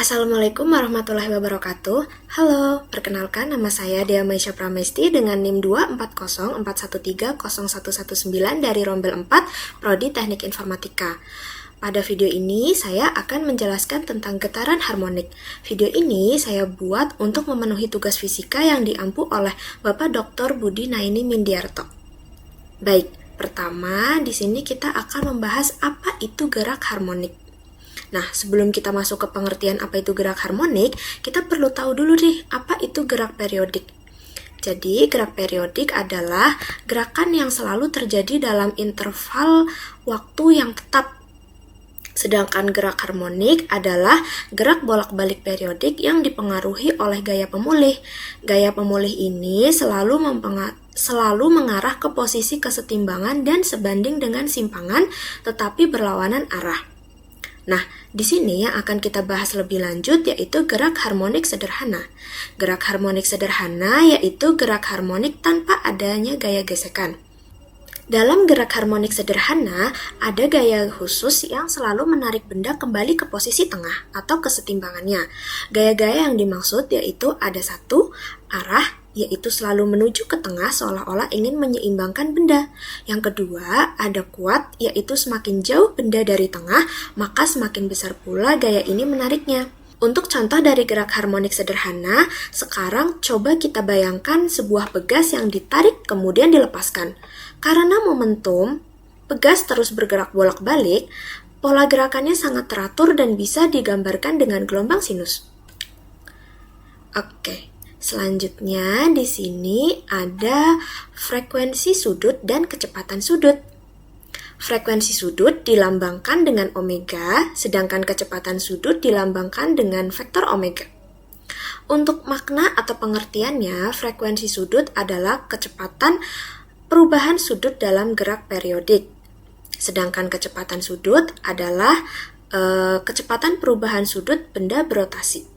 Assalamualaikum warahmatullahi wabarakatuh. Halo, perkenalkan nama saya Dea Maisha Pramesti dengan NIM 24041301119 dari Rombel 4, Prodi Teknik Informatika. Pada video ini saya akan menjelaskan tentang getaran harmonik. Video ini saya buat untuk memenuhi tugas fisika yang diampu oleh Bapak Dr. Budi Naini Mindiarto. Baik, pertama di sini kita akan membahas apa itu gerak harmonik. Nah, sebelum kita masuk ke pengertian apa itu gerak harmonik, kita perlu tahu dulu nih, apa itu gerak periodik. Jadi, gerak periodik adalah gerakan yang selalu terjadi dalam interval waktu yang tetap. Sedangkan gerak harmonik adalah gerak bolak-balik periodik yang dipengaruhi oleh gaya pemulih. Gaya pemulih ini selalu mengarah ke posisi kesetimbangan dan sebanding dengan simpangan, tetapi berlawanan arah. Nah, di sini yang akan kita bahas lebih lanjut yaitu gerak harmonik sederhana. Gerak harmonik sederhana yaitu gerak harmonik tanpa adanya gaya gesekan. Dalam gerak harmonik sederhana, ada gaya khusus yang selalu menarik benda kembali ke posisi tengah atau kesetimbangannya. Gaya-gaya yang dimaksud yaitu ada satu, arah, yaitu selalu menuju ke tengah seolah-olah ingin menyeimbangkan benda. Yang kedua, ada kuat, yaitu semakin jauh benda dari tengah, maka semakin besar pula gaya ini menariknya. Untuk contoh dari gerak harmonik sederhana, sekarang coba kita bayangkan sebuah pegas yang ditarik kemudian dilepaskan. Karena momentum, pegas terus bergerak bolak-balik, pola gerakannya sangat teratur dan bisa digambarkan dengan gelombang sinus. Oke. Selanjutnya di sini ada frekuensi sudut dan kecepatan sudut. Frekuensi sudut dilambangkan dengan omega, sedangkan kecepatan sudut dilambangkan dengan vektor omega. Untuk makna atau pengertiannya, frekuensi sudut adalah kecepatan perubahan sudut dalam gerak periodik. Sedangkan kecepatan sudut adalah kecepatan perubahan sudut benda berotasi.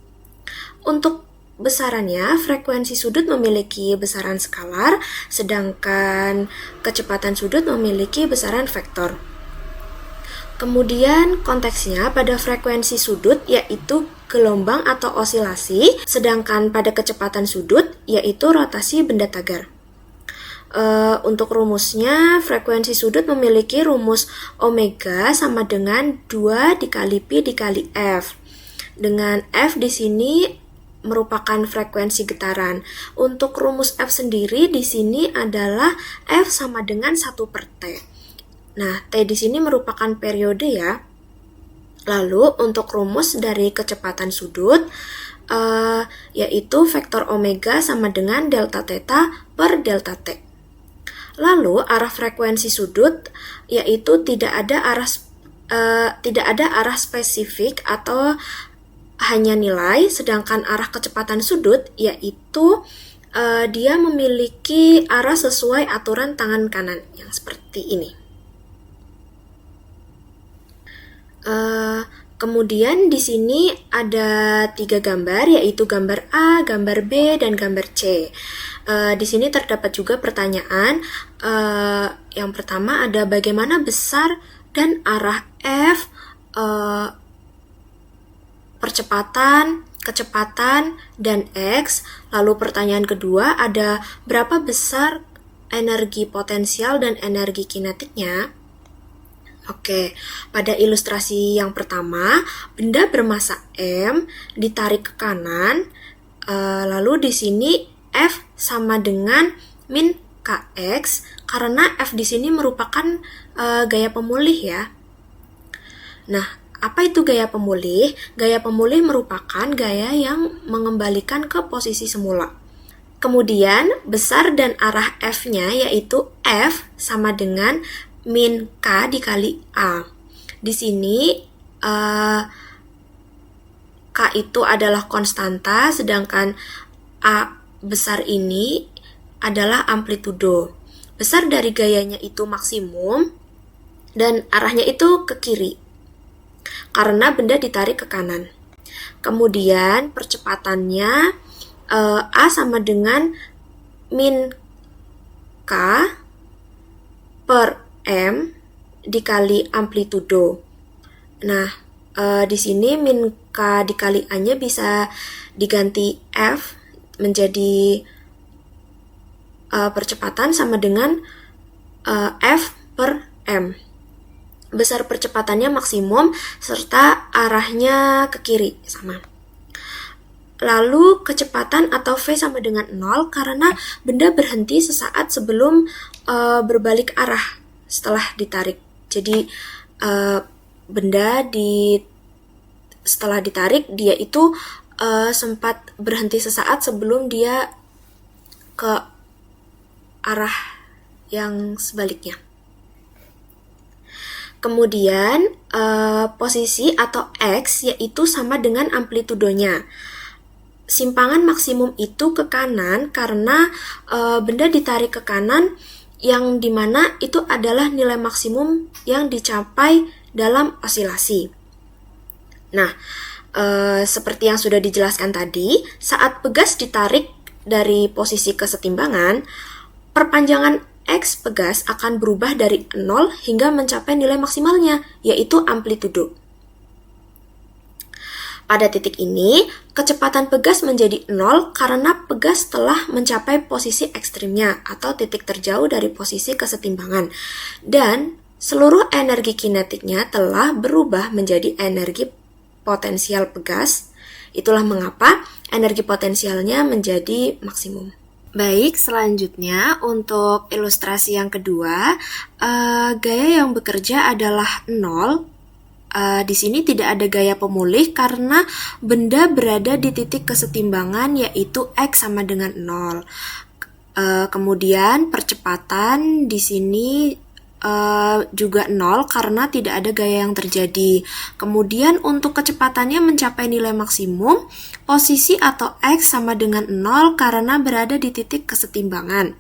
Untuk besarannya, frekuensi sudut memiliki besaran skalar, sedangkan kecepatan sudut memiliki besaran vektor. Kemudian konteksnya pada frekuensi sudut yaitu gelombang atau osilasi, sedangkan pada kecepatan sudut yaitu rotasi benda tagar. Untuk rumusnya, frekuensi sudut memiliki rumus omega sama dengan 2 dikali pi dikali f. Dengan f di sini merupakan frekuensi getaran. Untuk rumus F sendiri di sini adalah F sama dengan 1 per T. Nah, T di sini merupakan periode ya. Lalu untuk rumus dari kecepatan sudut yaitu vektor omega sama dengan delta theta per delta T. Lalu arah frekuensi sudut yaitu tidak ada arah spesifik atau hanya nilai, sedangkan arah kecepatan sudut yaitu dia memiliki arah sesuai aturan tangan kanan yang seperti ini. Kemudian di sini ada 3 gambar, yaitu gambar A, gambar B, dan gambar C. Di sini terdapat juga pertanyaan. Yang pertama ada bagaimana besar dan arah F, percepatan, kecepatan, dan X. Lalu pertanyaan kedua ada berapa besar energi potensial dan energi kinetiknya. Oke, pada ilustrasi yang pertama, benda bermasa M ditarik ke kanan, lalu di sini F sama dengan min Kx, karena F di sini merupakan gaya pemulih ya. Nah, apa itu gaya pemulih? Gaya pemulih merupakan gaya yang mengembalikan ke posisi semula. Kemudian, besar dan arah F-nya yaitu F sama dengan min K dikali A. Di sini, K itu adalah konstanta, sedangkan A besar ini adalah amplitudo. Besar dari gayanya itu maksimum, dan arahnya itu ke kiri karena benda ditarik ke kanan. Kemudian percepatannya A sama dengan min K per M dikali amplitudo. Nah, Di sini min K dikali A-nya bisa diganti F menjadi percepatan sama dengan F per M. Besar percepatannya maksimum serta arahnya ke kiri sama. Lalu kecepatan atau V sama dengan 0 karena benda berhenti sesaat sebelum berbalik arah setelah ditarik. Jadi benda setelah ditarik dia itu sempat berhenti sesaat sebelum dia ke arah yang sebaliknya. Kemudian posisi atau X yaitu sama dengan amplitudonya. Simpangan maksimum itu ke kanan karena benda ditarik ke kanan yang dimana itu adalah nilai maksimum yang dicapai dalam osilasi. Nah, seperti yang sudah dijelaskan tadi, saat pegas ditarik dari posisi kesetimbangan, perpanjangan X pegas akan berubah dari 0 hingga mencapai nilai maksimalnya, yaitu amplitudo. Pada titik ini, kecepatan pegas menjadi 0 karena pegas telah mencapai posisi ekstrimnya atau titik terjauh dari posisi kesetimbangan. Dan seluruh energi kinetiknya telah berubah menjadi energi potensial pegas. Itulah mengapa energi potensialnya menjadi maksimum. Baik, selanjutnya untuk ilustrasi yang kedua, gaya yang bekerja adalah 0. Di sini tidak ada gaya pemulih karena benda berada di titik kesetimbangan yaitu X sama dengan 0. Kemudian percepatan di sini juga 0 karena tidak ada gaya yang terjadi. Kemudian untuk kecepatannya mencapai nilai maksimum, posisi atau X sama dengan 0 karena berada di titik kesetimbangan.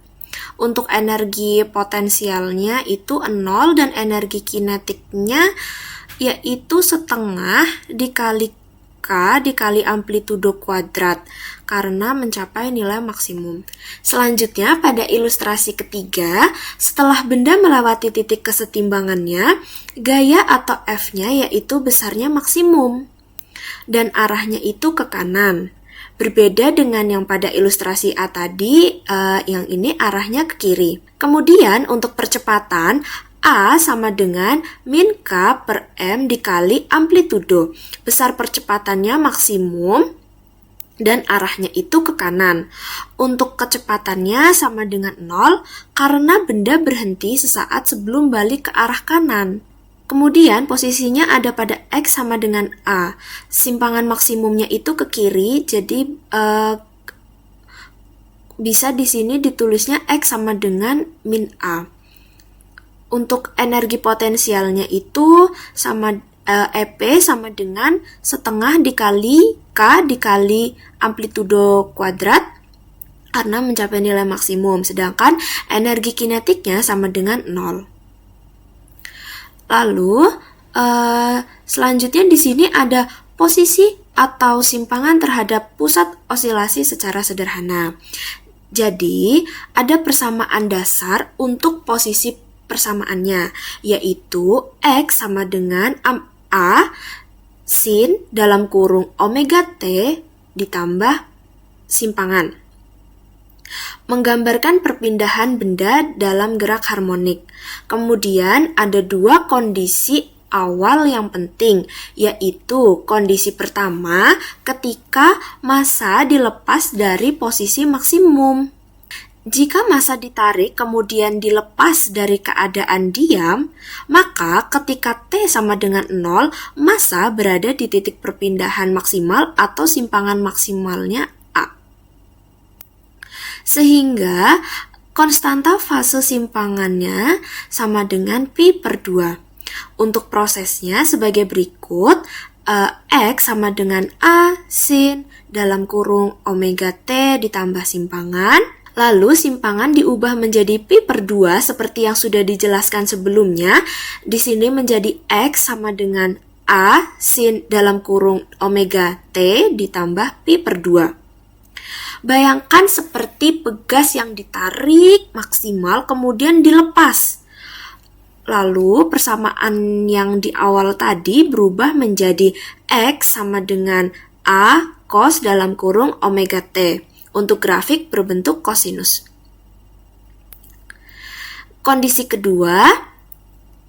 Untuk energi potensialnya itu 0 dan energi kinetiknya yaitu setengah dikali K dikali amplitudo kuadrat karena mencapai nilai maksimum. Selanjutnya pada ilustrasi ketiga, setelah benda melewati titik kesetimbangannya, gaya atau F-nya yaitu besarnya maksimum dan arahnya itu ke kanan. Berbeda dengan yang pada ilustrasi A tadi, yang ini arahnya ke kiri. Kemudian untuk percepatan, A sama dengan min K per M dikali amplitudo. Besar percepatannya maksimum dan arahnya itu ke kanan. Untuk kecepatannya sama dengan 0 karena benda berhenti sesaat sebelum balik ke arah kanan. Kemudian posisinya ada pada X sama dengan A. Simpangan maksimumnya itu ke kiri, jadi bisa di sini ditulisnya X sama dengan min A. Untuk energi potensialnya itu sama EP sama dengan setengah dikali K dikali amplitudo kuadrat karena mencapai nilai maksimum, sedangkan energi kinetiknya sama dengan 0. Lalu selanjutnya di sini ada posisi atau simpangan terhadap pusat osilasi secara sederhana. Jadi ada persamaan dasar untuk posisi persamaannya, yaitu X sama dengan A sin dalam kurung omega T ditambah simpangan. Menggambarkan perpindahan benda dalam gerak harmonik. Kemudian ada dua kondisi awal yang penting, yaitu kondisi pertama ketika massa dilepas dari posisi maksimum. Jika massa ditarik kemudian dilepas dari keadaan diam, maka ketika T sama dengan 0, massa berada di titik perpindahan maksimal atau simpangan maksimalnya A. Sehingga konstanta fase simpangannya sama dengan pi per 2. Untuk prosesnya sebagai berikut, X sama dengan A sin dalam kurung omega T ditambah simpangan. Lalu simpangan diubah menjadi pi per 2 seperti yang sudah dijelaskan sebelumnya. Di sini menjadi X sama dengan A sin dalam kurung omega T ditambah pi per 2. Bayangkan seperti pegas yang ditarik maksimal kemudian dilepas. Lalu persamaan yang di awal tadi berubah menjadi X sama dengan A cos dalam kurung omega T untuk grafik berbentuk kosinus. Kondisi kedua,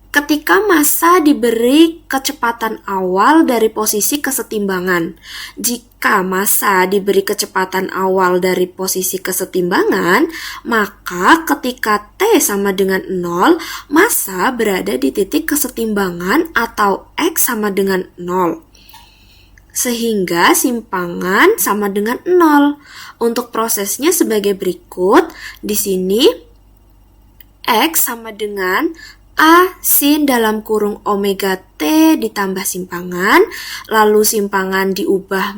ketika massa diberi kecepatan awal dari posisi kesetimbangan. Jika massa diberi kecepatan awal dari posisi kesetimbangan, maka ketika T sama dengan 0, massa berada di titik kesetimbangan atau X sama dengan 0. Sehingga simpangan sama dengan 0. Untuk prosesnya sebagai berikut, di sini X sama dengan A sin dalam kurung omega T ditambah simpangan, lalu simpangan diubah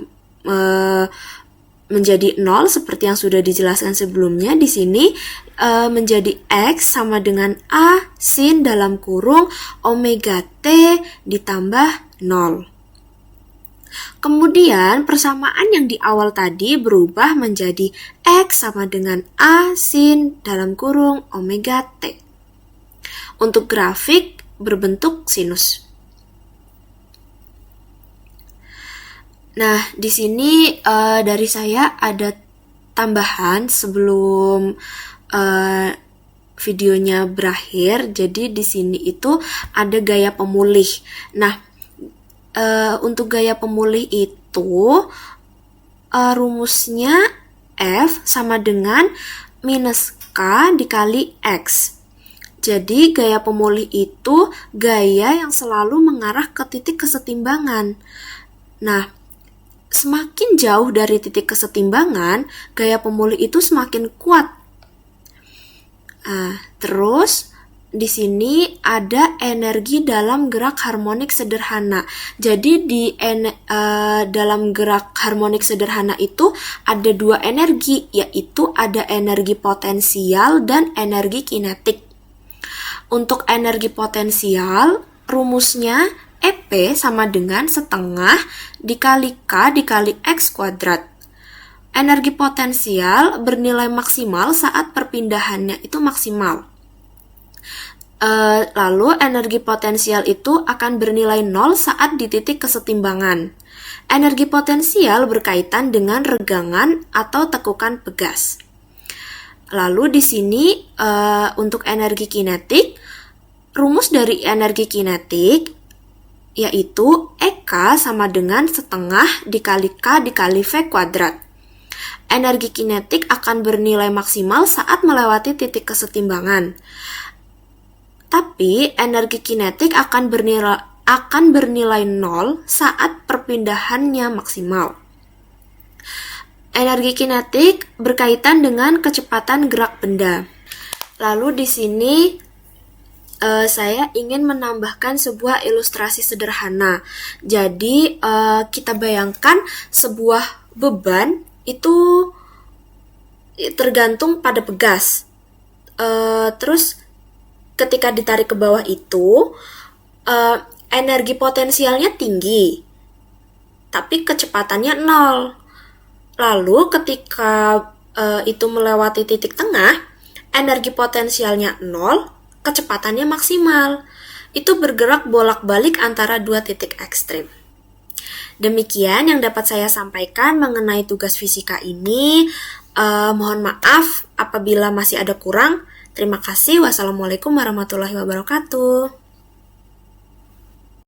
menjadi 0 seperti yang sudah dijelaskan sebelumnya. Di sini menjadi X sama dengan A sin dalam kurung omega T ditambah 0. Kemudian persamaan yang di awal tadi berubah menjadi X sama dengan A sin dalam kurung omega T untuk grafik berbentuk sinus. Nah, di sini dari saya ada tambahan sebelum videonya berakhir. Jadi di sini itu ada gaya pemulih. Nah, untuk gaya pemulih itu rumusnya F sama dengan minus K dikali X. Jadi gaya pemulih itu gaya yang selalu mengarah ke titik kesetimbangan. Nah, semakin jauh dari titik kesetimbangan, gaya pemulih itu semakin kuat. Terus di sini ada energi dalam gerak harmonik sederhana. Jadi dalam gerak harmonik sederhana itu ada dua energi, yaitu ada energi potensial dan energi kinetik. Untuk energi potensial, rumusnya EP sama dengan setengah dikali K dikali X kuadrat. Energi potensial bernilai maksimal saat perpindahannya itu maksimal. Lalu energi potensial itu akan bernilai 0 saat di titik kesetimbangan. Energi potensial berkaitan dengan regangan atau tekukan pegas. Lalu di sini untuk energi kinetik, rumus dari energi kinetik yaitu EK sama dengan setengah dikali K dikali V kuadrat. Energi kinetik akan bernilai maksimal saat melewati titik kesetimbangan. Tapi energi kinetik akan bernilai 0 saat perpindahannya maksimal. Energi kinetik berkaitan dengan kecepatan gerak benda. Lalu di sini saya ingin menambahkan sebuah ilustrasi sederhana. Jadi kita bayangkan sebuah beban itu tergantung pada pegas. Terus ketika ditarik ke bawah itu energi potensialnya tinggi, tapi kecepatannya 0. Lalu ketika itu melewati titik tengah, energi potensialnya 0, kecepatannya maksimal. Itu bergerak bolak-balik antara dua titik ekstrim. Demikian yang dapat saya sampaikan mengenai tugas fisika ini. Mohon maaf apabila masih ada kurang. Terima kasih. Wassalamualaikum warahmatullahi wabarakatuh.